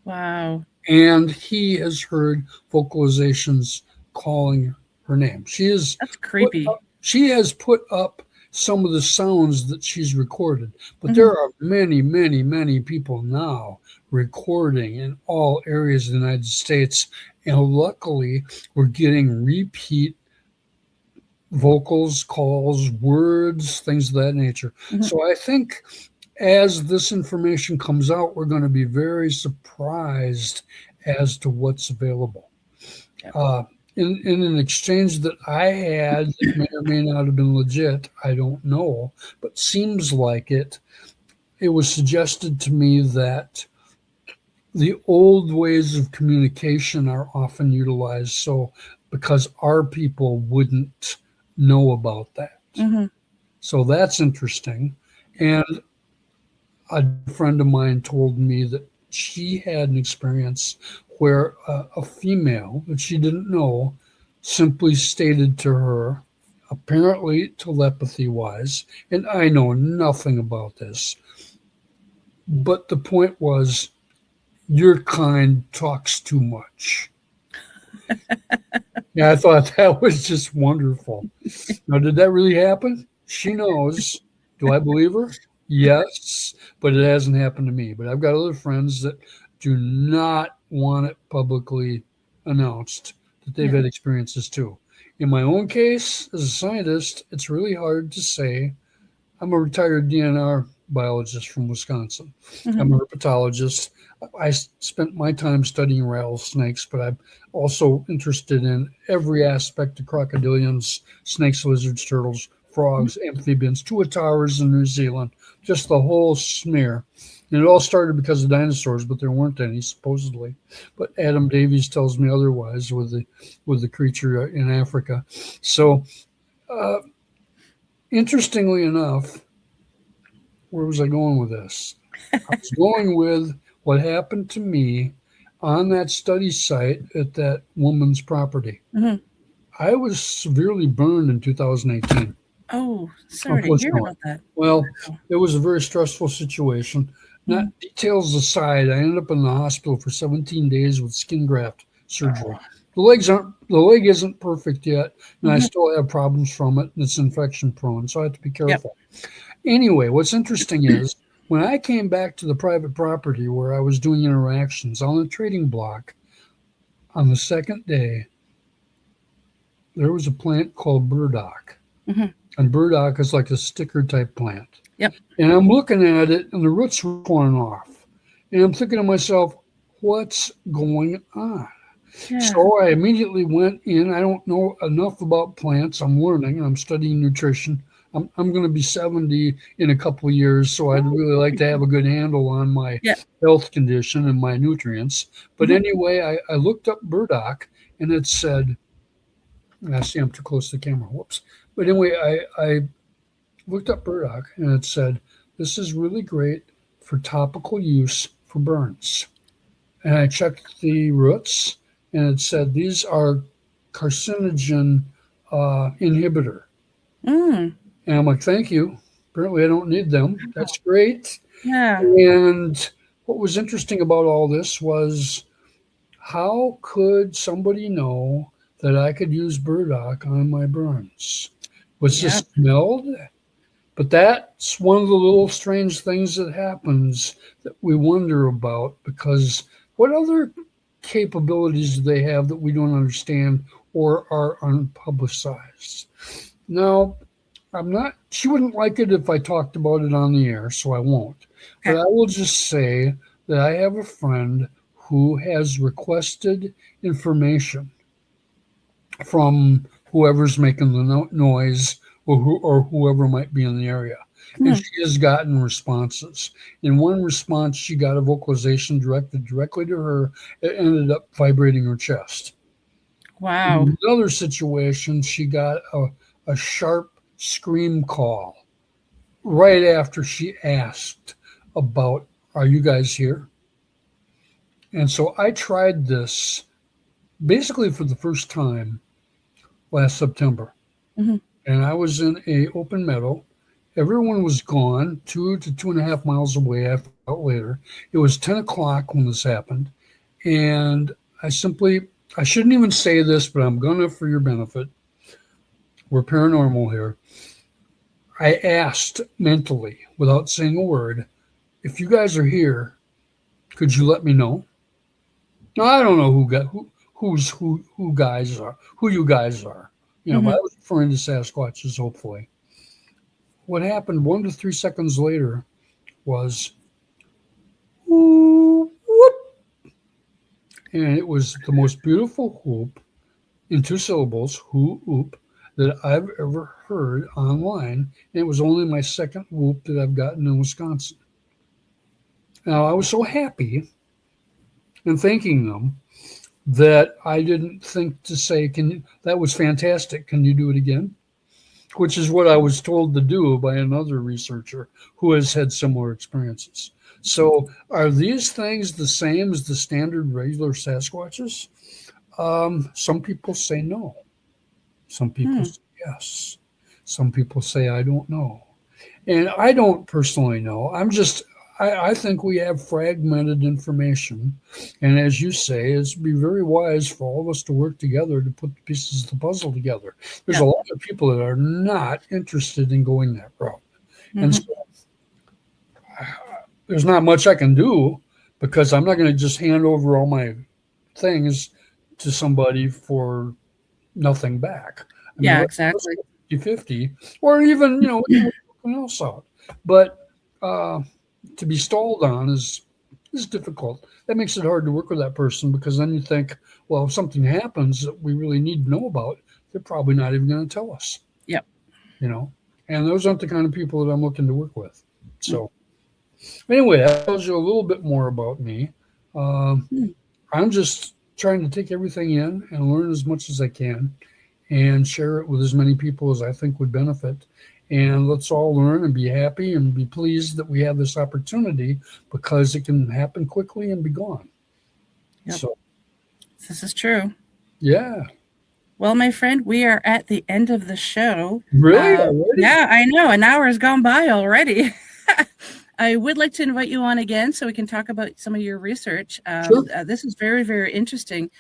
Wow. And he has heard vocalizations calling her name. That's creepy. She has put up some of the sounds that she's recorded. But there are many, many, many people now recording in all areas of the United States. And luckily, we're getting repeat vocals, calls, words, things of that nature. So I think as this information comes out, we're going to be very surprised as to what's available. In an exchange that I had that may or may not have been legit, I don't know, but seems like it was suggested to me that the old ways of communication are often utilized, so because our people wouldn't know about that. So that's interesting. And a friend of mine told me that she had an experience where a female that she didn't know simply stated to her, apparently telepathy-wise, and I know nothing about this, but the point was, your kind talks too much. Yeah, I thought that was just wonderful. Now, did that really happen? She knows. Do I believe her? Yes, but it hasn't happened to me. But I've got other friends that do not want it publicly announced that they've had experiences too. In my own case, as a scientist, it's really hard to say. I'm a retired DNR biologist from Wisconsin. I'm a herpetologist. I spent my time studying rattlesnakes, but I'm also interested in every aspect of crocodilians, snakes, lizards, turtles, frogs, amphibians, tuatara in New Zealand, just the whole smear. And it all started because of dinosaurs, but there weren't any, supposedly. But Adam Davies tells me otherwise with the creature in Africa. So, interestingly enough, where was I going with this? I was going with what happened to me on that study site at that woman's property. I was severely burned in 2018. Oh, sorry to hear about that. Well, it was a very stressful situation. Not details aside, I ended up in the hospital for 17 days with skin graft surgery. The leg isn't perfect yet, and I still have problems from it, and it's infection prone, so I have to be careful. Anyway, what's interesting is when I came back to the private property where I was doing interactions on the trading block, on the second day, there was a plant called burdock. And burdock is like a sticker type plant. And I'm looking at it, and the roots were torn off. And I'm thinking to myself, what's going on? So I immediately went in. I don't know enough about plants. I'm learning, and I'm studying nutrition. I'm going to be 70 in a couple of years, so I'd really like to have a good handle on my health condition and my nutrients. But anyway, I looked up burdock, and it said, I see I'm too close to the camera. Whoops. But anyway, I looked up burdock, and it said, this is really great for topical use for burns. And I checked the roots, and it said these are carcinogen inhibitor. And I'm like, thank you. Apparently I don't need them. That's great. And what was interesting about all this was, how could somebody know that I could use burdock on my burns? Was this smelled? But that's one of the little strange things that happens that we wonder about, because what other capabilities do they have that we don't understand or are unpublicized? Now, she wouldn't like it if I talked about it on the air, so I won't. But I will just say that I have a friend who has requested information from whoever's making the noise or whoever might be in the area. And she has gotten responses. In one response, she got a vocalization directed directly to her. It ended up vibrating her chest. Wow. In another situation, she got a sharp scream call right after she asked about, are you guys here? And so I tried this basically for the first time last September. And I was in a open meadow. Everyone was gone 2 to 2.5 miles away. I found out later. It was 10 o'clock when this happened. And I shouldn't even say this, but I'm going to for your benefit. We're paranormal here. I asked mentally, without saying a word, if you guys are here, could you let me know? Now, I don't know who guys are, who you guys are. But I was referring to Sasquatches, hopefully. What happened 1 to 3 seconds later was whoop, whoop, and it was the most beautiful whoop in 2 syllables, whoop, that I've ever heard online. And it was only my second whoop that I've gotten in Wisconsin. Now, I was so happy and thanking them that I didn't think to say, that was fantastic. Can you do it again? Which is what I was told to do by another researcher who has had similar experiences. So are these things the same as the standard regular Sasquatches? Some people say no. Some people say yes. Some people say, I don't know. And I don't personally know. I think we have fragmented information. And as you say, it's be very wise for all of us to work together to put the pieces of the puzzle together. There's a lot of people that are not interested in going that route. And so there's not much I can do, because I'm not going to just hand over all my things to somebody for nothing back. Exactly. 50-50, or even, something else out. But to be stalled on is difficult. That makes it hard to work with that person, because then you think, well, if something happens that we really need to know about, they're probably not even going to tell us. Yep. And those aren't the kind of people that I'm looking to work with. So anyway, that tells you a little bit more about me. I'm just trying to take everything in and learn as much as I can and share it with as many people as I think would benefit. And let's all learn and be happy and be pleased that we have this opportunity, because it can happen quickly and be gone. Yep. So this is true. Yeah. Well, my friend, we are at the end of the show. Really? Already? Yeah, I know. An hour has gone by already. I would like to invite you on again so we can talk about some of your research. Sure. This is very, very interesting.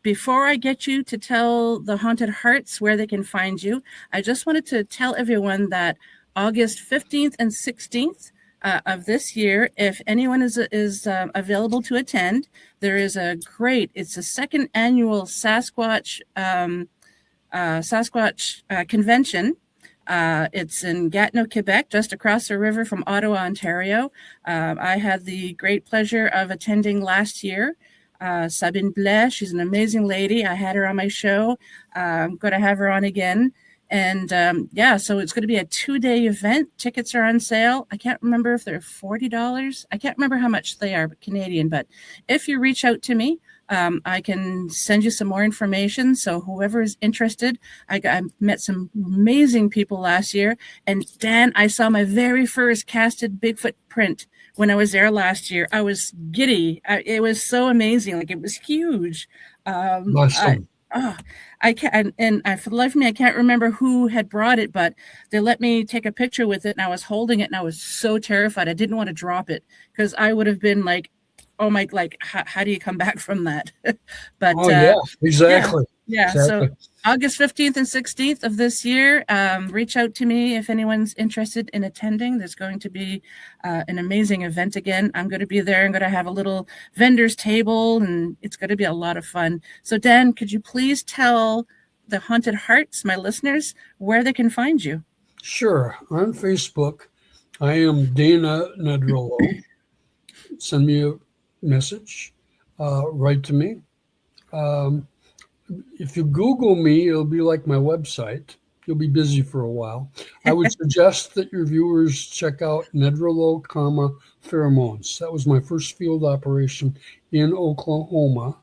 Before I get you to tell the Haunted Hearts where they can find you, I just wanted to tell everyone that August 15th and 16th of this year, if anyone is available to attend, there is it's the second annual Sasquatch convention. It's in Gatineau, Quebec, just across the river from Ottawa, Ontario. I had the great pleasure of attending last year. Sabine Blais, she's an amazing lady. I had her on my show. I'm going to have her on again. And so it's going to be a 2-day event. Tickets are on sale. I can't remember if they're $40. I can't remember how much they are Canadian, but if you reach out to me, I can send you some more information. So whoever is interested, I met some amazing people last year. And Dan, I saw my very first casted Bigfoot print when I was there last year. I was giddy. It was so amazing. Like, it was huge. Awesome. I can't, and for the life of me, I can't remember who had brought it, but they let me take a picture with it, and I was holding it, and I was so terrified. I didn't want to drop it, because I would have been like, oh my, like, how do you come back from that? But yeah, exactly. Yeah. Exactly. So August 15th and 16th of this year, reach out to me if anyone's interested in attending. There's going to be an amazing event again. I'm going to be there. I'm going to have a little vendor's table, and it's going to be a lot of fun. So Dan, could you please tell the Haunted Hearts, my listeners, where they can find you? Sure. On Facebook, I am Dana Nedrelo. Send me a message, write to me. If you Google me, it'll be like my website. You'll be busy for a while. I would suggest that your viewers check out Nedrelo, pheromones. That was my first field operation in Oklahoma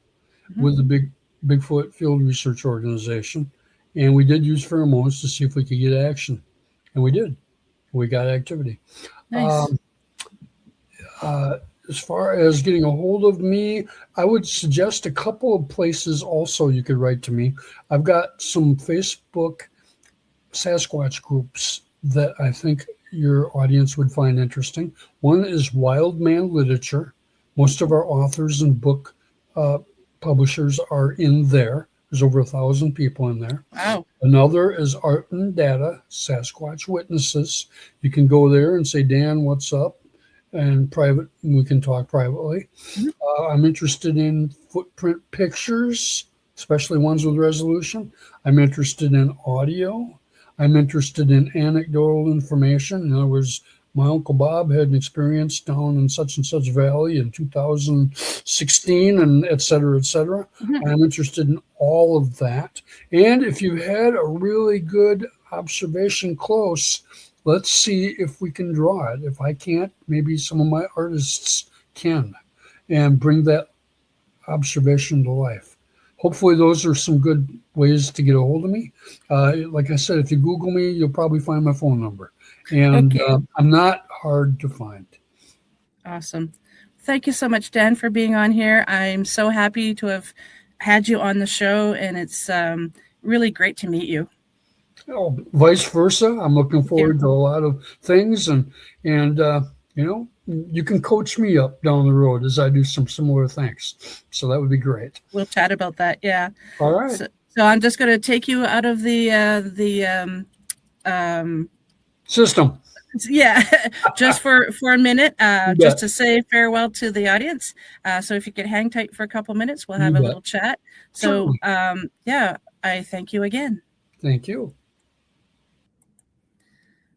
with the Bigfoot Field Research Organization. And we did use pheromones to see if we could get action. And we did. We got activity. Nice. As far as getting a hold of me, I would suggest a couple of places also you could write to me. I've got some Facebook Sasquatch groups that I think your audience would find interesting. One is Wild Man Literature. Most of our authors and book publishers are in there. There's over 1,000 people in there. Wow. Another is Art and Data, Sasquatch Witnesses. You can go there and say, Dan, what's up? And we can talk privately. I'm interested in footprint pictures, especially ones with resolution. I'm interested in audio. I'm interested in anecdotal information. In other words, my Uncle Bob had an experience down in such and such valley in 2016, and et cetera, et cetera. I'm interested in all of that. And if you had a really good observation close, let's see if we can draw it. If I can't, maybe some of my artists can, and bring that observation to life. Hopefully those are some good ways to get a hold of me. Like I said, if you Google me, you'll probably find my phone number. And okay. I'm not hard to find. Awesome. Thank you so much, Dan, for being on here. I'm so happy to have had you on the show, and it's really great to meet you. Oh, vice versa. I'm looking forward to a lot of things, and you know, you can coach me up down the road as I do some similar things. So that would be great. We'll chat about that. Yeah. All right. So I'm just going to take you out of the system. Yeah, just for a minute, just to say farewell to the audience. So if you could hang tight for a couple minutes, we'll have a little chat. So yeah, I thank you again. Thank you.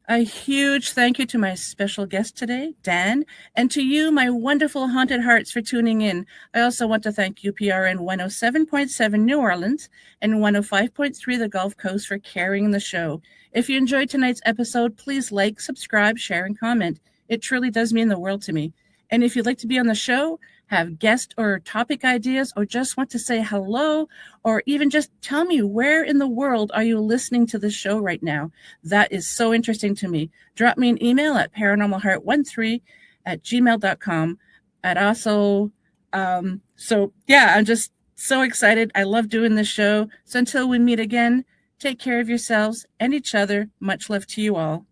A huge thank you to my special guest today, Dan, and to you, my wonderful haunted hearts, for tuning in. I also want to thank UPRN 107.7 New Orleans and 105.3 the Gulf Coast for carrying the show. If you enjoyed tonight's episode, please like, subscribe, share, and comment. It truly does mean the world to me. And if you'd like to be on the show, have guest or topic ideas, or just want to say hello, or even just tell me where in the world are you listening to this show right now, that is so interesting to me. Drop me an email at paranormalheart13@gmail.com. And also, so yeah, I'm just so excited. I love doing this show. So until we meet again, take care of yourselves and each other. Much love to you all.